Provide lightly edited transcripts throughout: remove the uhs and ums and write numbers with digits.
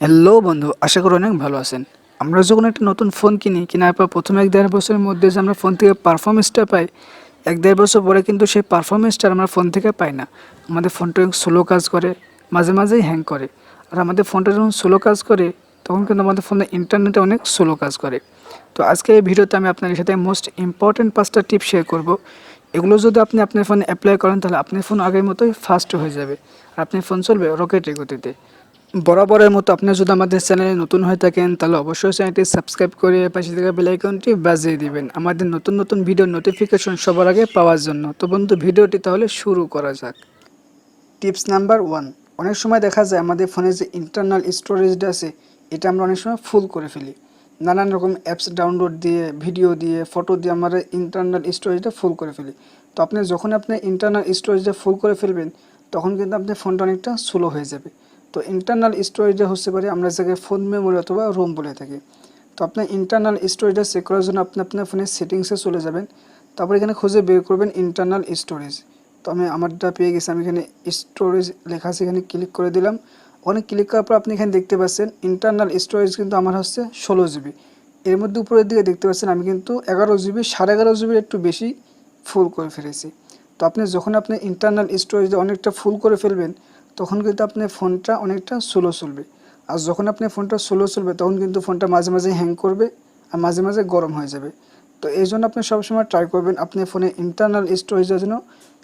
Hello বন্ধু, আশা করি অনেক ভালো আছেন। আমরা যখন একটা নতুন ফোন কিনি, কেনার পর প্রথম 1-1.5 বছরের মধ্যে যে আমরা ফোন থেকে পারফরমেন্সটা পাই, 1-1.5 বছর পরে কিন্তু সেই পারফরমেন্সটা আমরা ফোন থেকে পাই না। আমাদের ফোনটা স্লো কাজ করে, মাঝে মাঝেই হ্যাং করে। আর আমাদের ফোনটা যখন স্লো কাজ করে, তখন কিন্তু আমাদের ফোনের ইন্টারনেটে অনেক স্লো কাজ করে। তো আজকের এই ভিডিওতে আমি আপনাদের সাথে মোস্ট ইম্পর্ট্যান্ট 5টা টিপ শেয়ার করব। এগুলো যদি আপনি আপনার ফোনে অ্যাপ্লাই করেন, তাহলে আপনার ফোন আগের মতোই ফাস্ট হয়ে যাবে আর আপনার ফোন চলবে রকেটের গতিতে। বরাবরের মতো আপনি যদি আমাদের চ্যানেলে নতুন হয়ে থাকেন, তাহলে অবশ্যই চ্যানেলটি সাবস্ক্রাইব করে পাশে থাকা বেল আইকনটি বাজিয়ে দিবেন আমাদের নতুন নতুন ভিডিও নোটিফিকেশন সবার আগে পাওয়ার জন্য। তো বন্ধু, ভিডিওটি তাহলে শুরু করা যাক। Tips number 1। অনেক সময় দেখা যায় আমাদের ফোনে যে ইন্টারনাল স্টোরেজটা আছে, এটা আমরা অনেক সময় ফুল করে ফেলি। নানান রকম অ্যাপস ডাউনলোড দিয়ে, ভিডিও দিয়ে, ফটো দিয়ে আমরা ইন্টারনাল স্টোরেজটা ফুল করে ফেলি। তো যখন আপনি ইন্টারনাল স্টোরেজটা ফুল করে ফেলবেন, তখন কিন্তু আপনার ফোনটা অনেকটা স্লো হয়ে যাবে। তো ইন্টারনাল স্টোরেজটা হচ্ছে পারে আমরা যাকে ফোন মেমোরি অথবা রোম বলে থাকি। তো আপনার ইন্টারনাল স্টোরেজটা চেক করার জন্য আপনি আপনার ফোনের সেটিংসে চলে যাবেন। তারপর এখানে খুঁজে বের করবেন ইন্টারনাল স্টোরেজ। তো আমি আমারটা পেয়ে গেছি, আমি এখানে স্টোরেজ লেখা আছে, এখানে ক্লিক করে দিলাম। ওখানে ক্লিক করার পর আপনি এখানে দেখতে পাচ্ছেন ইন্টারনাল স্টোরেজ কিন্তু আমার হচ্ছে 16 জিবি। এর মধ্যে উপরের দিকে দেখতে পাচ্ছেন আমি কিন্তু 11 জিবি, 11.5 জিবির একটু বেশি ফুল করে ফেলেছি। তো যখন আপনি ইন্টারনাল স্টোরেজ অনেকটা ফুল করে ফেলবেন, তখন কিন্তু আপনার ফোনটা অনেকটা স্লো চলবে। আর যখন আপনার ফোনটা স্লো চলবে, তখন কিন্তু ফোনটা মাঝে মাঝে হ্যাং করবে আর মাঝে মাঝে গরম হয়ে যাবে। তো এই জন্য আপনি সবসময় ট্রাই করবেন আপনার ফোনে ইন্টারনাল স্টোরেজের জন্য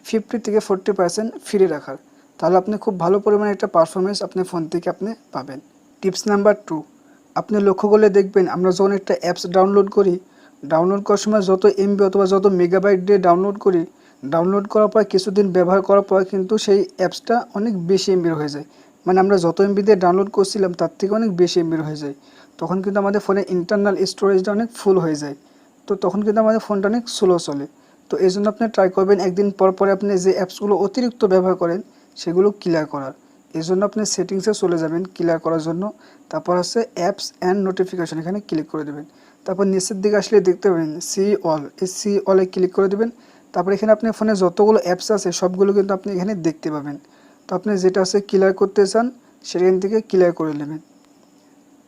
50 থেকে 40% ফ্রি রাখার। তাহলে আপনি খুব ভালো পরিমাণে একটা পারফরমেন্স আপনার ফোন থেকে আপনি পাবেন। Tips number 2। আপনি লক্ষ্য করলে দেখবেন আমরা যখন একটা অ্যাপস ডাউনলোড করি, ডাউনলোড করার সময় যত এমবি অথবা যত মেগাবাইট দিয়ে ডাউনলোড করি, ডাউনলোড করার পর কিছুদিন ব্যবহার করার পর কিন্তু সেই অ্যাপসটা অনেক বেশি এমবির হয়ে যায়। মানে আমরা যত এমবি দিয়ে ডাউনলোড করছিলাম তার থেকে অনেক বেশি এমবির হয়ে যায়। তখন কিন্তু আমাদের ফোনে ইন্টারনাল স্টোরেজটা অনেক ফুল হয়ে যায়। তো তখন কিন্তু আমাদের ফোনটা অনেক স্লো চলে। তো এই জন্য আপনি ট্রাই করবেন একদিন পর পরে আপনি যে অ্যাপসগুলো অতিরিক্ত ব্যবহার করেন সেগুলো ক্লিয়ার করার। এই জন্য আপনি সেটিংসে চলে যাবেন ক্লিয়ার করার জন্য। তারপর হচ্ছে অ্যাপস অ্যান্ড নোটিফিকেশন, এখানে ক্লিক করে দেবেন। তারপর নিচের দিকে আসলে দেখতে পাবেন সি অল, এই সি অলে ক্লিক করে দেবেন। তারপর এখানে আপনার ফোনে যতগুলো অ্যাপস আছে সবগুলো কিন্তু আপনি এখানে দেখতে পাবেন। তো আপনি যেটা আছে ক্লিয়ার করতে চান সেখান থেকে ক্লিয়ার করে নেবেন।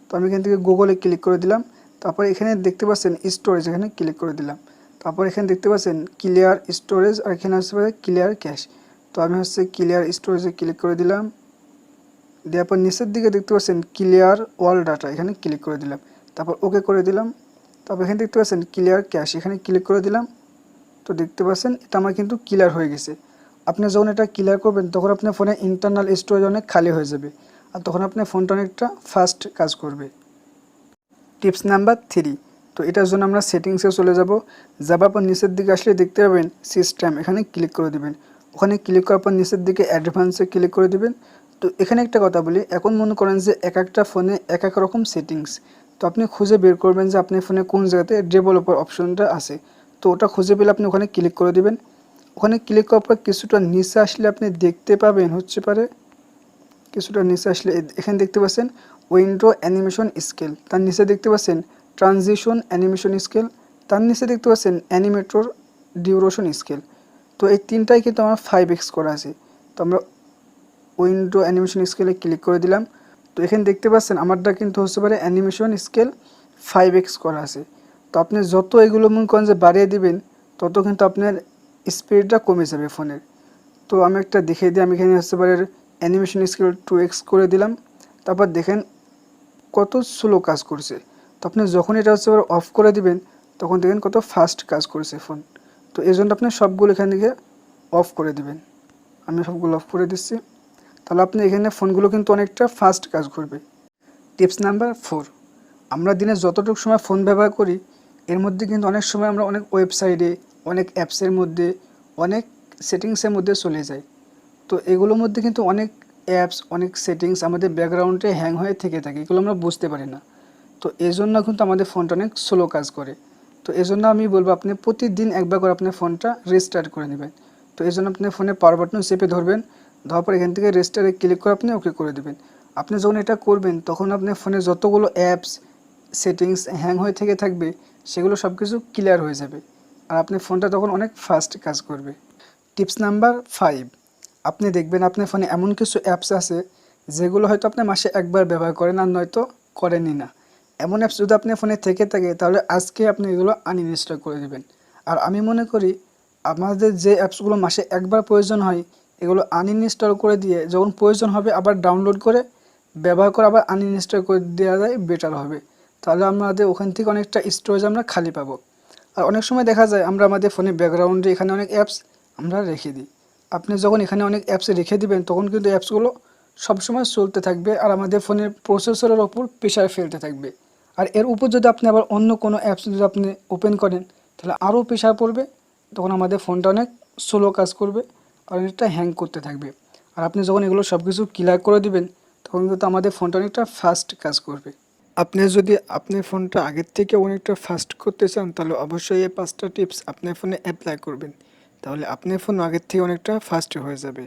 তো আমি এখান থেকে গুগলে ক্লিক করে দিলাম। তারপর এখানে দেখতে পাচ্ছেন স্টোরেজ, এখানে ক্লিক করে দিলাম। তারপর এখানে দেখতে পাচ্ছেন ক্লিয়ার স্টোরেজ, আর এখানে হচ্ছে ক্লিয়ার ক্যাশ। তো আমি ক্লিয়ার স্টোরেজে ক্লিক করে দিলাম। দেওয়ার পর নিচের দিকে দেখতে পাচ্ছেন ক্লিয়ার অল ডাটা, এখানে ক্লিক করে দিলাম। তারপর ওকে করে দিলাম। তারপর এখানে দেখতে পাচ্ছেন ক্লিয়ার ক্যাশ, এখানে ক্লিক করে দিলাম। তো দেখতে পাচ্ছেন এটা আমার কিন্তু ক্লিয়ার হয়ে গেছে। আপনি যখন এটা ক্লিয়ার করবেন, তখন আপনার ফোনে ইন্টারনাল স্টোরেজ অনেক খালি হয়ে যাবে আর তখন আপনার ফোনটা অনেকটা ফাস্ট কাজ করবে। Tips number 3। তো এটার জন্য আমরা সেটিংসে চলে যাব। যাবার পর নিচের দিকে আসলে দেখতে পাবেন সিস্টেম, এখানে ক্লিক করে দেবেন। ওখানে ক্লিক করার পর নিচের দিকে অ্যাডভান্সে ক্লিক করে দেবেন। তো এখানে একটা কথা বলি, এখন মনে করেন যে এক একটা ফোনে এক এক রকম সেটিংস। তো আপনি খুঁজে বের করবেন যে আপনার ফোনে কোন জায়গাতে ডেভেলপার অপশনটা আছে। তো ওটা খুঁজে পেলে আপনি ওখানে ক্লিক করে দেবেন। ওখানে ক্লিক করার পর কিছুটা নিচে আসলে আপনি দেখতে পাবেন হচ্ছে পারে, কিছুটা নিচে আসলে এখানে দেখতে পাচ্ছেন উইন্ডো অ্যানিমেশন স্কেল, তার নিচে দেখতে পাচ্ছেন ট্রানজিশন অ্যানিমেশন স্কেল, তার নিচে দেখতে পাচ্ছেন অ্যানিমেটর ডিউরেশন স্কেল। তো এই তিনটাই কিন্তু আমার 5x করা আছে। তো আমরা উইন্ডো অ্যানিমেশন স্কেলে ক্লিক করে দিলাম। তো এখানে দেখতে পাচ্ছেন আমারটা কিন্তু হচ্ছে পারে অ্যানিমেশন স্কেল 5x করা আছে। তো আপনি যত এগুলো মনে করেন যে বাড়িয়ে দিবেন, তত কিন্তু আপনার স্পিডটা কমে যাবে ফোনের। তো আমি একটা দেখিয়ে দিই, আমি এখানে হচ্ছে পারে অ্যানিমেশন স্কেল 2x করে দিলাম। তারপর দেখেন কত স্লো কাজ করছে। তো আপনি যখন এটা হচ্ছে অফ করে দিবেন, তখন দেখেন কত ফাস্ট কাজ করছে ফোন। তো এই জন্য আপনি সবগুলো এখান থেকে অফ করে দিবেন। আমি সবগুলো অফ করে দিচ্ছি। তাহলে আপনি এখানে ফোনগুলো কিন্তু অনেকটা ফাস্ট কাজ করবে। Tips number 4। আমরা দিনে যতটুকু সময় ফোন ব্যবহার করি, এর মধ্যে কিন্তু অনেক সময় আমরা অনেক ওয়েবসাইটে, অনেক অ্যাপসের মধ্যে, অনেক সেটিংসের মধ্যে চলে যাই। তো এগুলোর মধ্যে কিন্তু অনেক অ্যাপস, অনেক সেটিংস আমাদের ব্যাকগ্রাউন্ডে হ্যাং হয়ে থেকে থাকে, এগুলো আমরা বুঝতে পারি না। তো এই জন্য কিন্তু আমাদের ফোনটা অনেক স্লো কাজ করে। তো এই জন্য আমি বলবো আপনি প্রতিদিন একবার করে আপনার ফোনটা রিস্টার্ট করে নেবেন। তো এই জন্য আপনি ফোনে পাওয়ার বাটন চেপে ধরবেন, ধরার পর এখান থেকে রেস্টারে ক্লিক করে আপনি ওকে করে দেবেন। আপনি যখন এটা করবেন, তখন আপনার ফোনে যতগুলো অ্যাপস, সেটিংস হ্যাং হয়ে থেকে থাকবে, সেগুলো সব কিছু ক্লিয়ার হয়ে যাবে আর আপনার ফোনটা তখন অনেক ফাস্ট কাজ করবে। Tips number 5। আপনি দেখবেন আপনার ফোনে এমন কিছু অ্যাপস আছে যেগুলো হয়তো আপনি মাসে একবার ব্যবহার করেন আর নয়তো করেনই না। এমন অ্যাপস যদি আপনার ফোনে থেকে থাকে তাহলে আজকে আপনি এগুলো আনইনস্টল করে দেবেন। আর আমি মনে করি আমাদের যে অ্যাপসগুলো মাসে একবার প্রয়োজন হয় এগুলো আনইনস্টল করে দিয়ে যখন প্রয়োজন হবে আবার ডাউনলোড করে ব্যবহার করে আবার আনইনস্টল করে দেওয়া যায় বেটার হবে। তাহলে আমাদের ওখান থেকে অনেকটা স্টোরেজ আমরা খালি পাবো। আর অনেক সময় দেখা যায় আমরা আমাদের ফোনে ব্যাকগ্রাউন্ডে এখানে অনেক অ্যাপস আমরা রেখে দিই। আপনি যখন এখানে অনেক অ্যাপস রেখে দিবেন তখন কিন্তু অ্যাপসগুলো সবসময় চলতে থাকবে আর আমাদের ফোনের প্রসেসরের ওপর প্রেশার ফেলতে থাকবে। আর এর উপর যদি আপনি আবার অন্য কোনো অ্যাপস যদি আপনি ওপেন করেন তাহলে আরও প্রেশার পড়বে, তখন আমাদের ফোনটা অনেক স্লো কাজ করবে আর অনেকটা হ্যাং করতে থাকবে। আর আপনি যখন এগুলো সব কিছু ক্লিয়ার করে দিবেন তখন কিন্তু আমাদের ফোনটা অনেকটা ফাস্ট কাজ করবে। আপনি যদি আপনার ফোনটা আগের থেকে অনেকটা ফাস্ট করতে চান তাহলে অবশ্যই এই 5টা টিপস আপনার ফোনে অ্যাপ্লাই করবেন, তাহলে আপনার ফোন আগের থেকে অনেকটা ফাস্ট হয়ে যাবে।